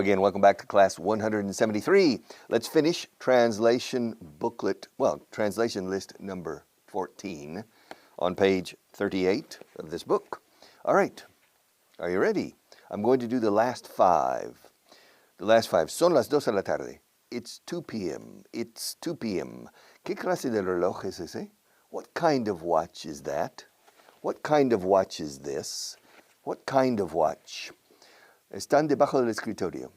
again, welcome back to class 173. Let's finish translation booklet, translation list number 14 on page 38 of this book. All right, are you ready? I'm going to do the last five. The last five. Son las 2 de la tarde. It's 2 p.m. It's 2 p.m. ¿Qué clase de reloj es ese? What kind of watch is that? What kind of watch is this? What kind of watch? Están debajo del escritorio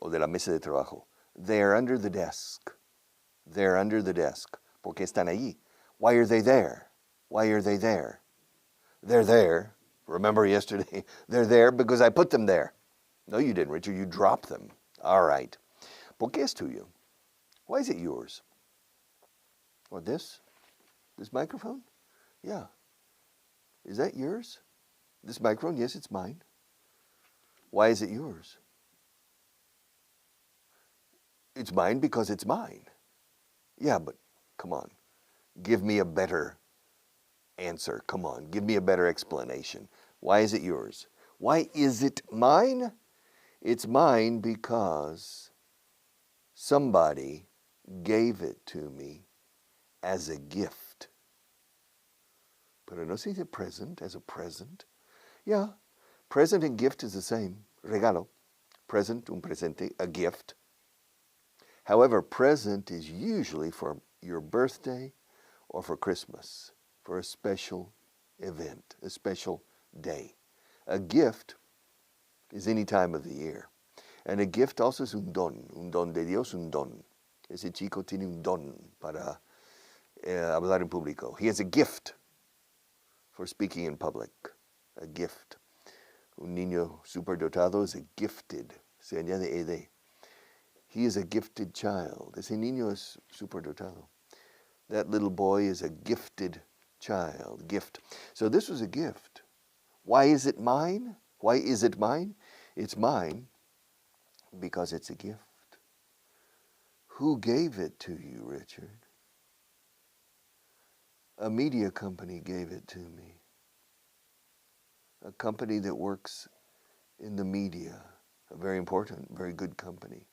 o de la mesa de trabajo. They're under the desk. They're under the desk. ¿Por qué están allí? Why are they there? Why are they there? They're there. Remember yesterday? They're there because I put them there. No, you didn't, Richard. You dropped them. All right. ¿Por qué es tuyo? Why is it yours? What, this? This microphone? Yeah. Is that yours? This microphone? Yes, it's mine. Why is it yours? It's mine because it's mine. Yeah, but come on. Give me a better answer. Come on. Give me a better explanation. Why is it yours? Why is it mine? It's mine because somebody gave it to me as a gift. Pero no se dice present, as a present. Yeah, present and gift is the same. Regalo. Present, un presente, a gift. However, present is usually for your birthday or for Christmas, for a special event, a special day. A gift is any time of the year. And a gift also is un don de Dios, un don. Ese chico tiene un don para hablar en público. He has a gift for speaking in public, a gift. Un niño superdotado is a gifted, se añade ed. He is a gifted child. Ese niño es superdotado. That little boy is a gifted child, gift. So this was a gift. Why is it mine? Why is it mine? It's mine because it's a gift. Who gave it to you, Richard? A media company gave it to me. A company that works in the media, a very important, very good company,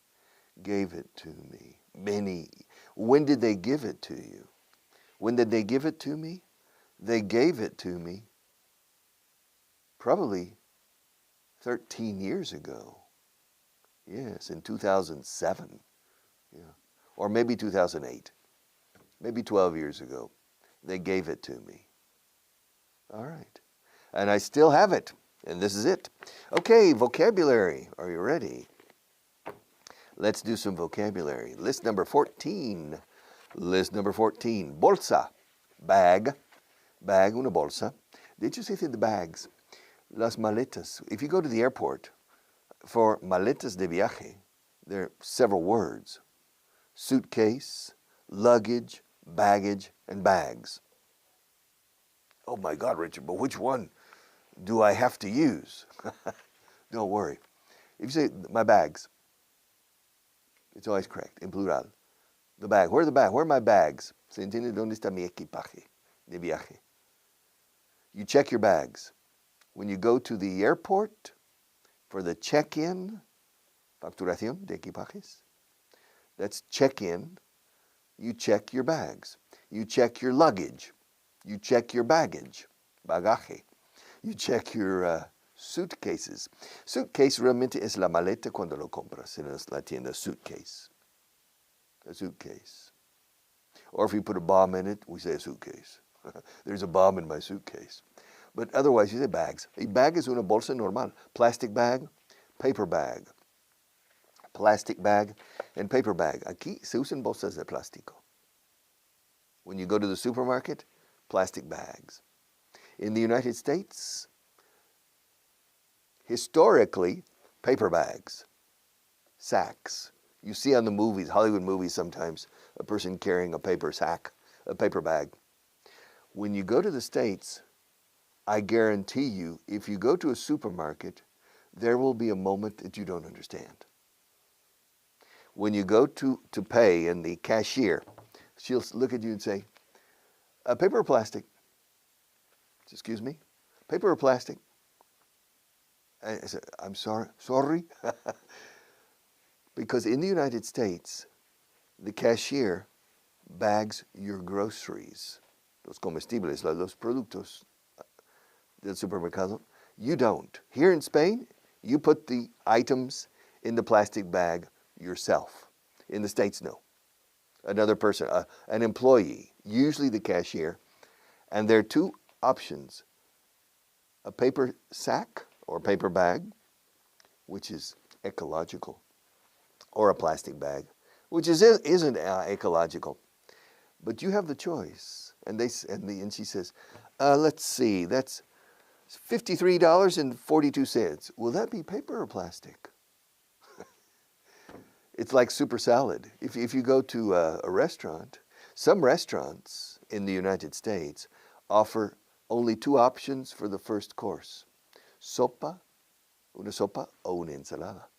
gave it to me. When did they give it to you? When did they give it to me? They gave it to me probably 13 years ago. Yes, in 2007. Yeah. Or maybe 2008. Maybe 12 years ago. They gave it to me. All right. And I still have it. And this is it. Okay, vocabulary. Are you ready? Let's do some vocabulary. List number 14. List number 14. Bolsa. Bag. Bag, una bolsa. Did you say the bags? Las maletas. If you go to the airport, for maletas de viaje, there are several words. Suitcase, luggage, baggage, and bags. Oh my God, Richard, but which one do I have to use? Don't worry. If you say, my bags, it's always correct, en plural. The bag. Where are the bag? Where are my bags? ¿Se entiende dónde está mi equipaje de viaje? You check your bags. When you go to the airport for the check-in, facturación de equipajes, that's check-in, you check your bags. You check your luggage. You check your baggage, bagaje. You check your suitcases. Suitcase realmente es la maleta cuando lo compras en la tienda, suitcase. A suitcase. Or if you put a bomb in it, we say a suitcase. There's a bomb in my suitcase. But otherwise, you say bags. A bag is una bolsa normal. Plastic bag, paper bag. Plastic bag and paper bag. Aquí se usan bolsas de plástico. When you go to the supermarket, plastic bags. In the United States, historically, paper bags, sacks. You see on the movies, Hollywood movies sometimes, a person carrying a paper sack, a paper bag. When you go to the States, I guarantee you, if you go to a supermarket, there will be a moment that you don't understand. When you go to pay and the cashier, she'll look at you and say, paper or plastic? Excuse me? Paper or plastic? I said, I'm sorry? Because in the United States, the cashier bags your groceries, los comestibles, los productos del supermercado. You don't. Here in Spain, you put the items in the plastic bag yourself. In the States, no. Another person, an employee, usually the cashier, and there are two options: a paper sack or paper bag, which is ecological, or a plastic bag, which isn't ecological. But you have the choice. And she says, let's see, that's $53.42. Will that be paper or plastic? It's like super salad. If you go to a restaurant, some restaurants in the United States offer only two options for the first course: una sopa o una ensalada.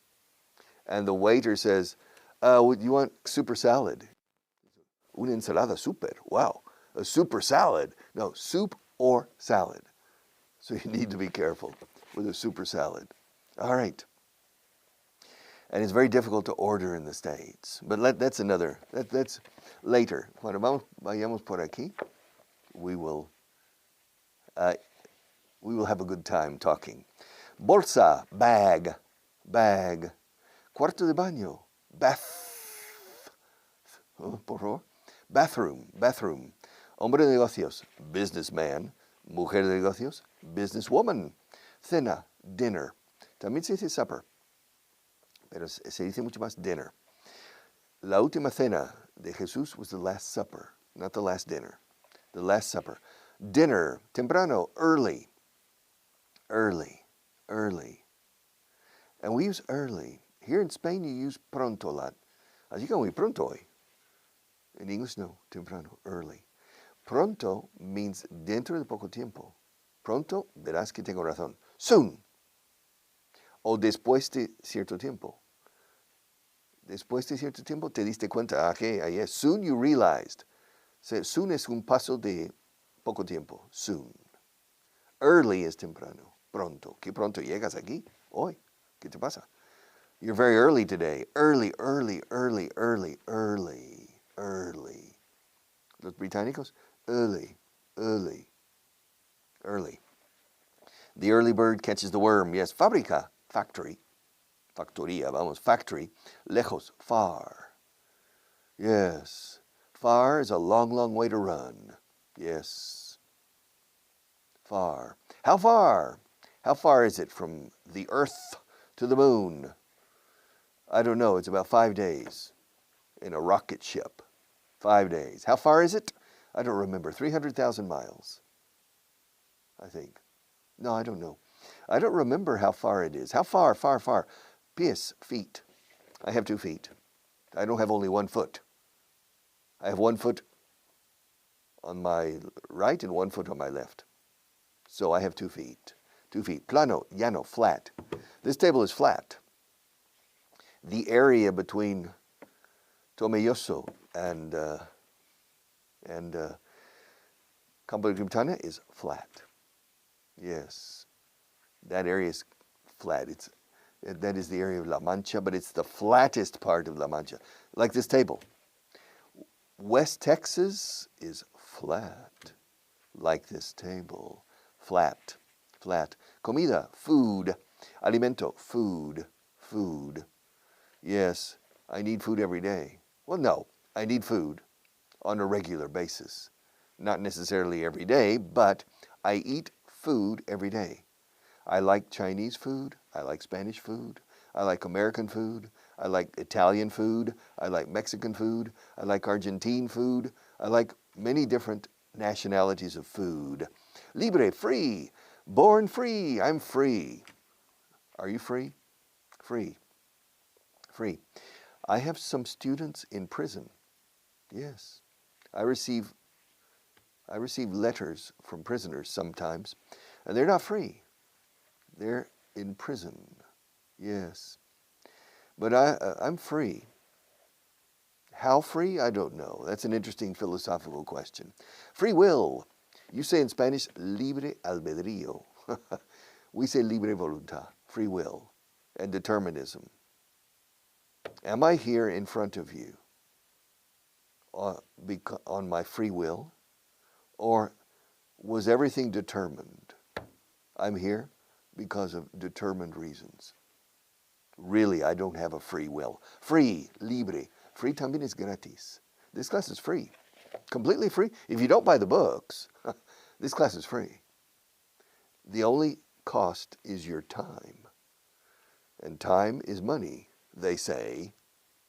And the waiter says, you want super salad? Una ensalada super. Wow, a super salad. No, soup or salad. So you need to be careful with a super salad. All right. And it's very difficult to order in the States. But that's later. Cuando vayamos por aquí, we will have a good time talking. Bolsa, bag. Cuarto de baño, por favor. Bathroom. Hombre de negocios, businessman. Mujer de negocios, businesswoman. Cena, dinner. También se dice supper, pero se dice mucho más dinner. La última cena de Jesús was the Last Supper, not the last dinner. The Last Supper. Dinner, temprano, early. And we use early. Here in Spain, you use pronto a lot. Así que muy pronto hoy. In English, no, temprano, early. Pronto means dentro de poco tiempo. Pronto, verás que tengo razón. Soon. O después de cierto tiempo. Después de cierto tiempo te diste cuenta, ahí es. Soon you realized. Soon es un paso de poco tiempo. Soon. Early es temprano. Pronto. ¿Qué pronto llegas aquí? Hoy. ¿Qué te pasa? You're very early today. Early. Los británicos, early. The early bird catches the worm. Yes, fábrica, factory. Factoría, vamos, factory. Lejos, far. Yes, far is a long way to run. Yes, far. How far? How far is it from the Earth to the moon? I don't know. It's about 5 days in a rocket ship. 5 days. How far is it? I don't remember. 300,000 miles, I think. No, I don't know. I don't remember how far it is. How far? Pies, feet. I have 2 feet. I don't have only 1 foot. I have 1 foot on my right and 1 foot on my left. So I have 2 feet. 2 feet. Plano, llano, flat. This table is flat. The area between Tomelloso and Campo de Criptana is flat. Yes, that area is flat. That is the area of La Mancha, but it's the flattest part of La Mancha, like this table. West Texas is flat, like this table. Flat. Comida, food. Alimento, food. Yes, I need food every day. Well, no, I need food on a regular basis. Not necessarily every day, but I eat food every day. I like Chinese food. I like Spanish food. I like American food. I like Italian food. I like Mexican food. I like Argentine food. I like many different nationalities of food. Libre, free. Born free. I'm free. Are you free? Free. I have some students in prison. Yes. I receive letters from prisoners sometimes, and they're not free. They're in prison. Yes. But I'm free. How free? I don't know. That's an interesting philosophical question. Free will. You say in Spanish, libre albedrío. We say libre voluntad, free will, and determinism. Am I here in front of you on my free will? Or was everything determined? I'm here because of determined reasons. Really, I don't have a free will. Free, libre. Free también es gratis. This class is free, completely free. If you don't buy the books, this class is free. The only cost is your time. And time is money, they say.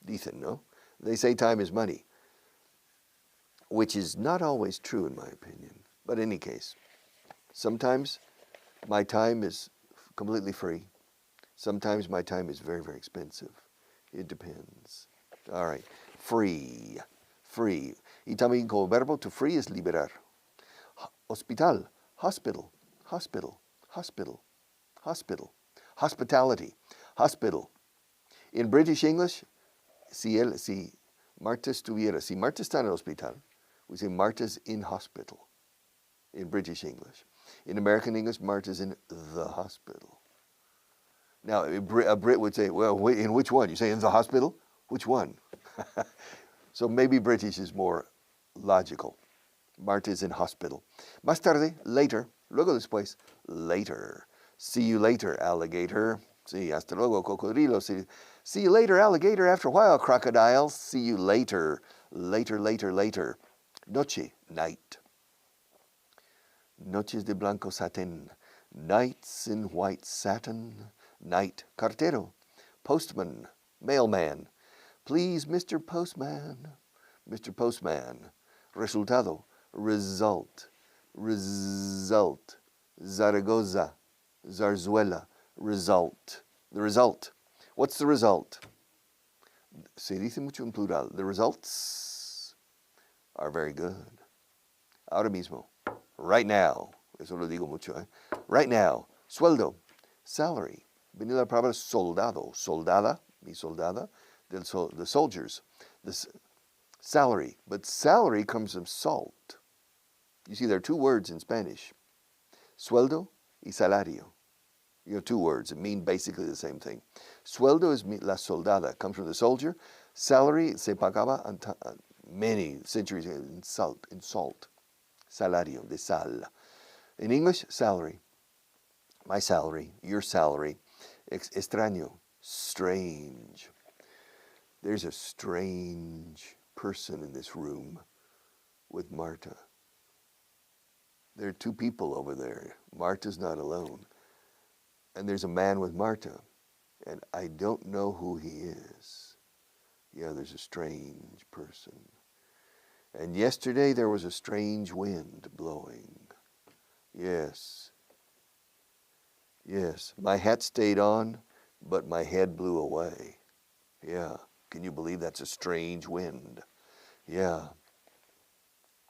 Dicen, no? They say time is money, which is not always true in my opinion. But in any case, sometimes my time is completely free. Sometimes my time is very, very expensive. It depends. All right. Free. Free. Y también como verbo to free es liberar. Hospital. Hospital. Hospital. Hospital. Hospital. Hospitality. Hospital. In British English, si Marta está en el hospital, we say Marta's in hospital. In British English. In American English, Marta's in the hospital. Now, a Brit would say, well, in which one? You say in the hospital? Which one? So maybe British is more logical. Marta is in hospital. Más tarde, later. Luego después, later. See you later, alligator. Sí, hasta luego, cocodrilo. See you later, alligator. After a while, crocodile. See you later. Later, later, later. Noche, night. Noches de blanco satén. Nights in white satin. Night. Cartero. Postman. Mailman. Please, Mr. Postman. Mr. Postman. Resultado. Result. Result. Zaragoza. Zarzuela. Result. The result. What's the result? Se dice mucho en plural. The results are very good. Ahora mismo. Right now. Eso lo digo mucho, eh? Right now. Sueldo. Salary. Viene la palabra soldado. Soldada. Mi soldada. The soldiers. The salary. But salary comes from salt. You see, there are two words in Spanish. Sueldo y salario. You have two words that mean basically the same thing. Sueldo is la soldada, comes from the soldier. Salary se pagaba many centuries in salt. Salario, de sal. In English, salary. My salary, your salary. Extraño, strange. There's a strange person in this room with Marta. There are two people over there. Marta's not alone. And there's a man with Marta, and I don't know who he is. Yeah, there's a strange person. And yesterday there was a strange wind blowing. Yes. Yes, my hat stayed on, but my head blew away. Yeah, can you believe that's a strange wind? Yeah.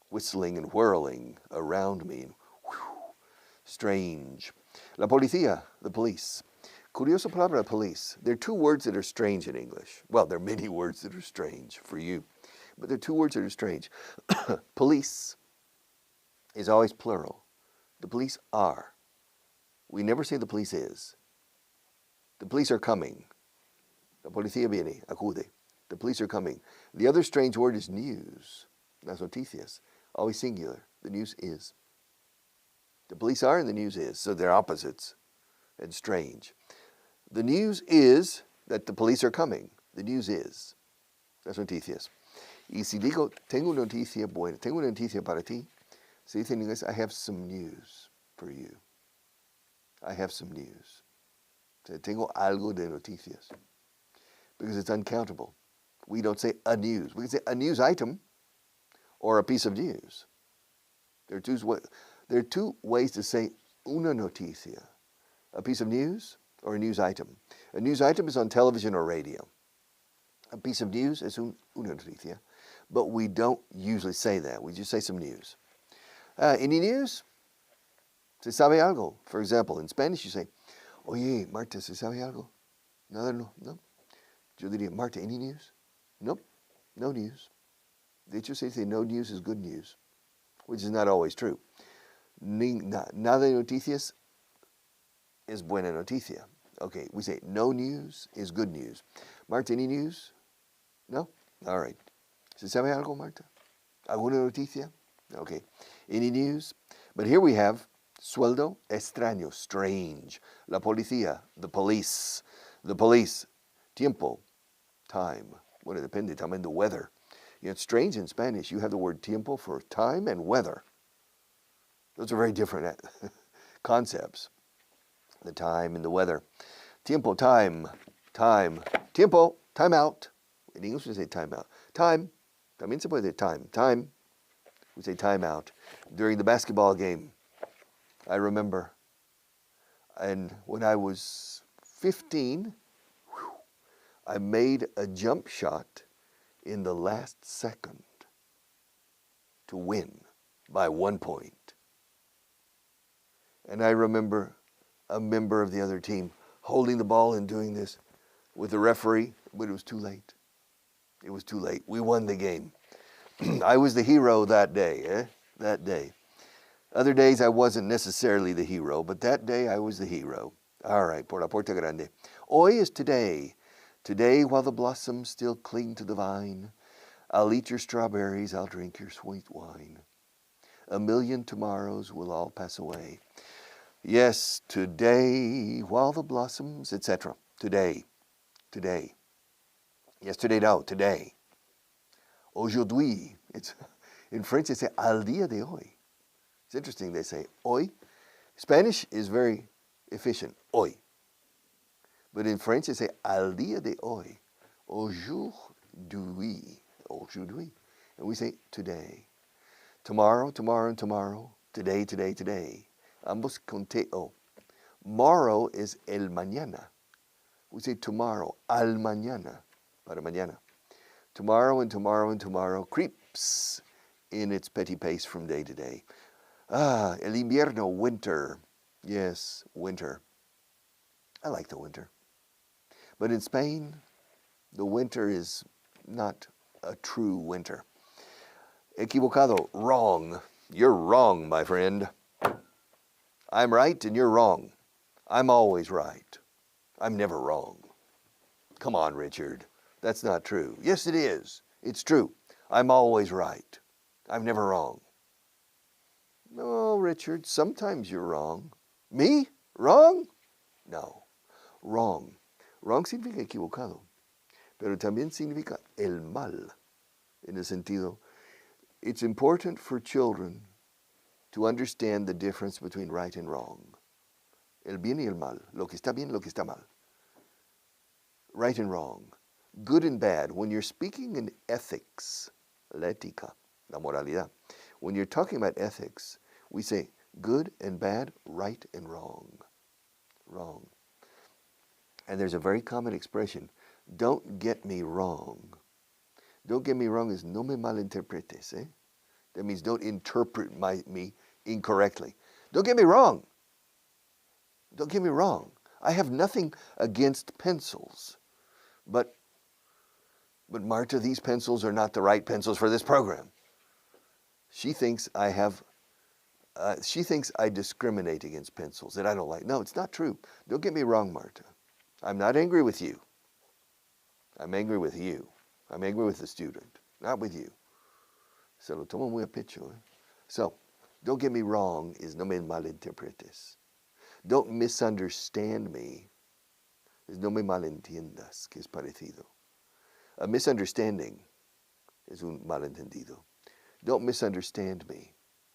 Whistling and whirling around me. Whew, strange. La policía, the police. Curiosa palabra, police. There are two words that are strange in English. Well, there are many words that are strange for you, but there are two words that are strange. Police is always plural. The police are. We never say the police is. The police are coming. La policía viene, acude. The police are coming. The other strange word is news. Las noticias. Always singular. The news is. The police are and the news is. So they're opposites and strange. The news is that the police are coming. The news is. Las noticias. Y si digo, tengo una noticia buena, tengo una noticia para ti, se dice en inglés, I have some news for you. I have some news. O sea, tengo algo de noticias. Because it's uncountable. We don't say a news. We can say a news item or a piece of news. There are two ways to say una noticia. A piece of news or a news item. A news item is on television or radio. A piece of news is una noticia. But we don't usually say that. We just say some news. Any news? ¿Se sabe algo? For example, in Spanish you say, oye, Marta, ¿se sabe algo? Nada, no. Yo diría, Marta, any news? Nope, no news. De hecho, se dice no news is good news, which is not always true. Nada de noticias es buena noticia. Okay, we say no news is good news. Marta, any news? No? All right. ¿Se sabe algo, Marta? ¿Alguna noticia? Okay. Any news? But here we have sueldo extraño, strange. La policía, the police. The police, tiempo, time. Bueno, depende también the weather. You know, it's strange in Spanish. You have the word tiempo for time and weather. Those are very different concepts. The time and the weather. Tiempo, time, time. Tiempo, time out. In English we say time out. Time, también se puede decir time. Time, we say time out. During the basketball game, I remember, and when I was 15, I made a jump shot in the last second to win by 1 point. And I remember a member of the other team holding the ball and doing this with the referee, but it was too late. It was too late. We won the game. I was the hero that day, That day. Other days I wasn't necessarily the hero, but that day I was the hero. All right, por la puerta grande. Hoy is today. Today, while the blossoms still cling to the vine, I'll eat your strawberries, I'll drink your sweet wine. A million tomorrows will all pass away. Yes, today, while the blossoms, etc. Today, today. Yesterday, no, today. Aujourd'hui. It's, in French, they say al día de hoy. It's interesting, they say hoy. Spanish is very efficient, hoy. But in French, they say al día de hoy. Aujourd'hui. Aujourd'hui. And we say today. Tomorrow, tomorrow, and tomorrow. Today, today, today. Ambos con T-O. Morrow is el mañana. We say tomorrow, al mañana. Para mañana. Tomorrow and tomorrow and tomorrow creeps in its petty pace from day to day. Ah, el invierno, winter. Yes, winter. I like the winter. But in Spain, the winter is not a true winter. Equivocado, wrong. You're wrong, my friend. I'm right and you're wrong. I'm always right. I'm never wrong. Come on, Richard. That's not true. Yes, it is. It's true. I'm always right. I'm never wrong. No, Richard, sometimes you're wrong. Me? Wrong? No. Wrong. Wrong significa equivocado. Pero también significa el mal. En el sentido, it's important for children to understand the difference between right and wrong. El bien y el mal. Lo que está bien, lo que está mal. Right and wrong. Good and bad. When you're speaking in ethics, la ética, la moralidad. When you're talking about ethics, we say good and bad, right and wrong. Wrong. And there's a very common expression, don't get me wrong. Don't get me wrong is no me malinterpretes. That means don't interpret me incorrectly. Don't get me wrong. Don't get me wrong. I have nothing against pencils. But Marta, these pencils are not the right pencils for this program. She thinks I discriminate against pencils that I don't like. No, it's not true. Don't get me wrong, Marta. I'm not angry with you. I'm angry with you. I'm angry with the student, not with you. Se lo tomo muy a pecho. So, don't get me wrong is no me malinterpretes. Don't misunderstand me is no me malentiendas, que es parecido. A misunderstanding is un malentendido. Don't misunderstand me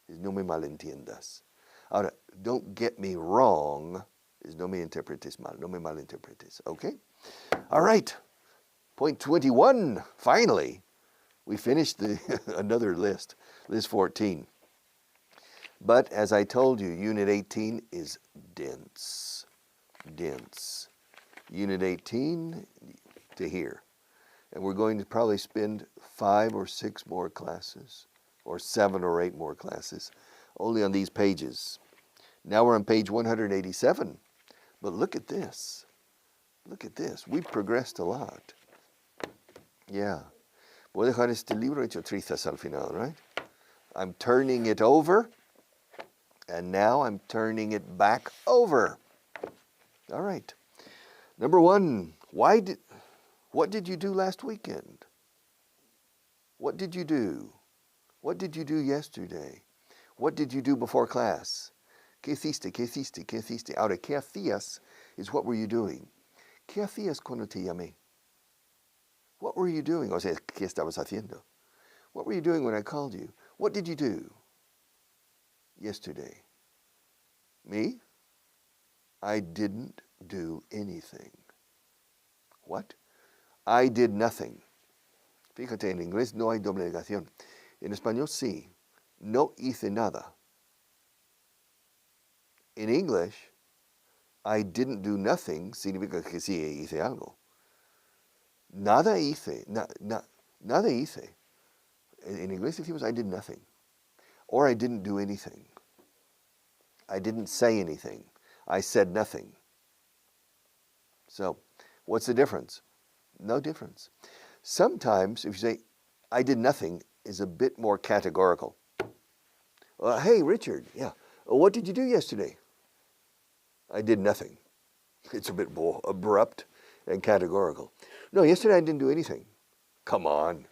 is no me malentiendas. Ahora, don't get me wrong is no me interpretes mal, no me malinterpretes. Okay? All right. Point 21. Finally, we finished another list, list 14. But as I told you, Unit 18 is dense. Dense. Unit 18 to here. And we're going to probably spend 5 or 6 more classes, or 7 or 8 more classes, only on these pages. Now we're on page 187. But look at this. Look at this. We've progressed a lot. Yeah. Voy a dejar este libro hecho trizas al final, right? I'm turning it over, and now I'm turning it back over. All right. Number 1, why What did you do last weekend? What did you do? What did you do yesterday? What did you do before class? ¿Qué hiciste? ¿Qué hiciste? ¿Qué hiciste? Ahora, ¿qué hacías? Is what were you doing? ¿Qué hacías cuando te llamé? What were you doing? O sea, ¿qué estabas haciendo? What were you doing when I called you? What did you do yesterday? Me? I didn't do anything. What? I did nothing. Fíjate, en inglés no hay doble negación. En español sí. No hice nada. In English, I didn't do nothing significa que sí hice algo. Nada hice. Nada hice. In English decimos I did nothing. Or I didn't do anything. I didn't say anything. I said nothing. So, what's the difference? No difference. Sometimes, if you say, I did nothing, is a bit more categorical. Hey, Richard, yeah, what did you do yesterday? I did nothing. It's a bit more abrupt and categorical. No, yesterday I didn't do anything. Come on,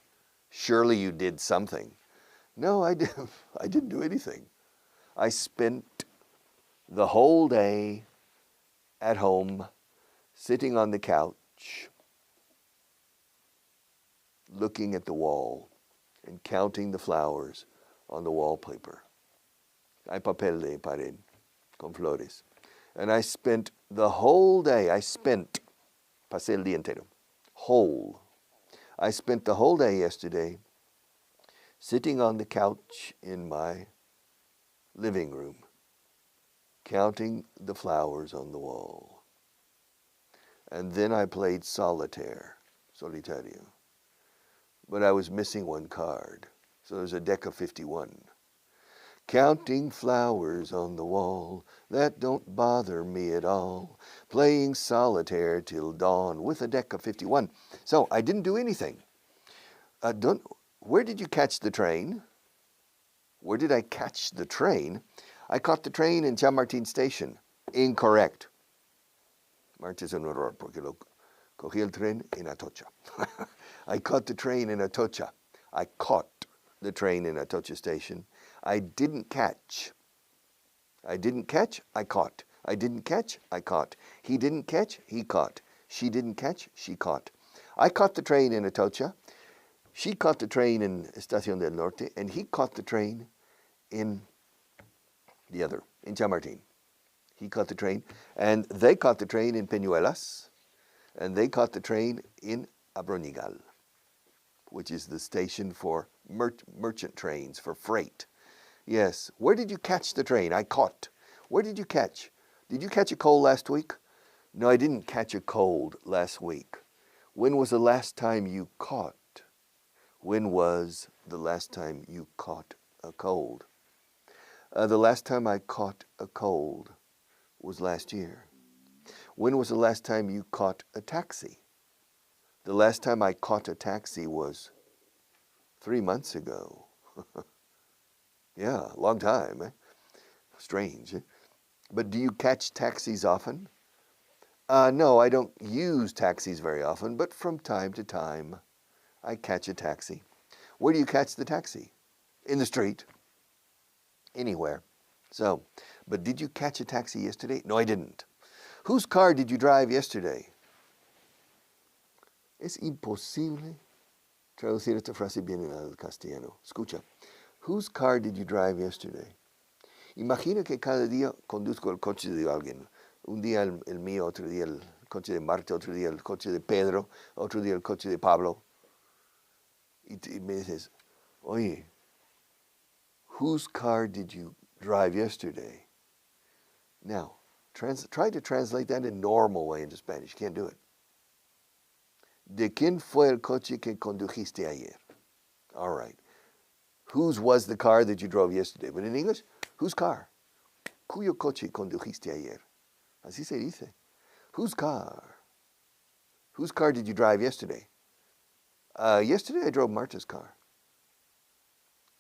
surely you did something. No, I didn't do anything. I spent the whole day at home, sitting on the couch, looking at the wall and counting the flowers on the wallpaper. Hay papel de pared con flores. And I spent the whole day, pasé el día entero, whole. I spent the whole day yesterday sitting on the couch in my living room, counting the flowers on the wall. And then I played solitaire, solitario. But I was missing one card, so there's a deck of 51. Counting flowers on the wall, that don't bother me at all. Playing solitaire till dawn with a deck of 51. So I didn't do anything. Where did you catch the train? Where did I catch the train? I caught the train in Chamartín Station. Incorrect. Marta es un error porque cogí el tren en Atocha. I caught the train in Atocha. I caught the train in Atocha Station. I didn't catch. I didn't catch, I caught. I didn't catch, I caught. He didn't catch, he caught. She didn't catch, she caught. I caught the train in Atocha. She caught the train in Estación del Norte, and he caught the train in the other, in Chamartín. He caught the train, and they caught the train in Peñuelas, and they caught the train in Abroñigal, which is the station for merchant trains, for freight. Yes. Where did you catch the train? I caught. Where did you catch? Did you catch a cold last week? No, I didn't catch a cold last week. When was the last time you caught? When was the last time you caught a cold? The last time I caught a cold was last year. When was the last time you caught a taxi? The last time I caught a taxi was 3 months ago. Yeah, long time. Eh? Strange. Eh? But do you catch taxis often? No, I don't use taxis very often, but from time to time, I catch a taxi. Where do you catch the taxi? In the street. Anywhere. So, but did you catch a taxi yesterday? No, I didn't. Whose car did you drive yesterday? Es imposible traducir esta frase bien al castellano. Escucha. Whose car did you drive yesterday? Imagina que cada día conduzco el coche de alguien. Un día el mío, otro día el coche de Marta, otro día el coche de Pedro, otro día el coche de Pablo. Y me dices, oye, whose car did you drive yesterday? Now, try to translate that in normal way into Spanish. You can't do it. ¿De quién fue el coche que condujiste ayer? All right. Whose was the car that you drove yesterday? But in English, whose car? ¿Cuyo coche condujiste ayer? Así se dice. Whose car? Whose car did you drive yesterday? Yesterday I drove Marta's car.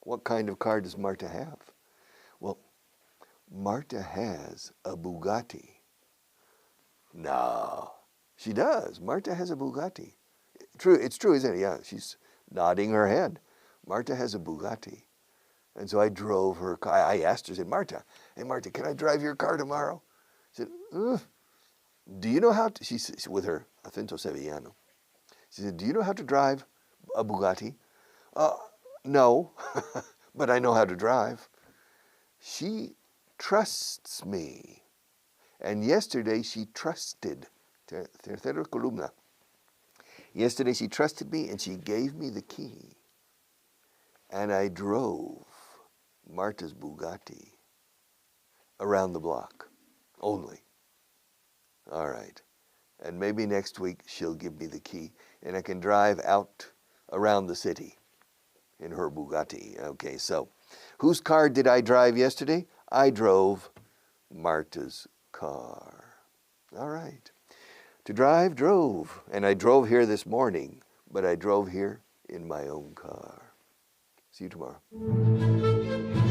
What kind of car does Marta have? Well, Marta has a Bugatti. No, she does. Marta has a Bugatti. True, it's true, isn't it? Yeah, she's nodding her head. Marta has a Bugatti. And so I drove her car. I asked her, I said, Marta, hey, Marta, can I drive your car tomorrow? She said, do you know how to, she said, with her acento sevillano, she said, do you know how to drive a Bugatti? Uh, no, but I know how to drive. She trusts me. And yesterday she trusted, tercera columna. Yesterday she trusted me and she gave me the key. And I drove Marta's Bugatti around the block only. All right. And maybe next week she'll give me the key and I can drive out around the city in her Bugatti. Okay, so whose car did I drive yesterday? I drove Marta's car. All right. To drive, drove. And I drove here this morning, but I drove here in my own car. See you tomorrow.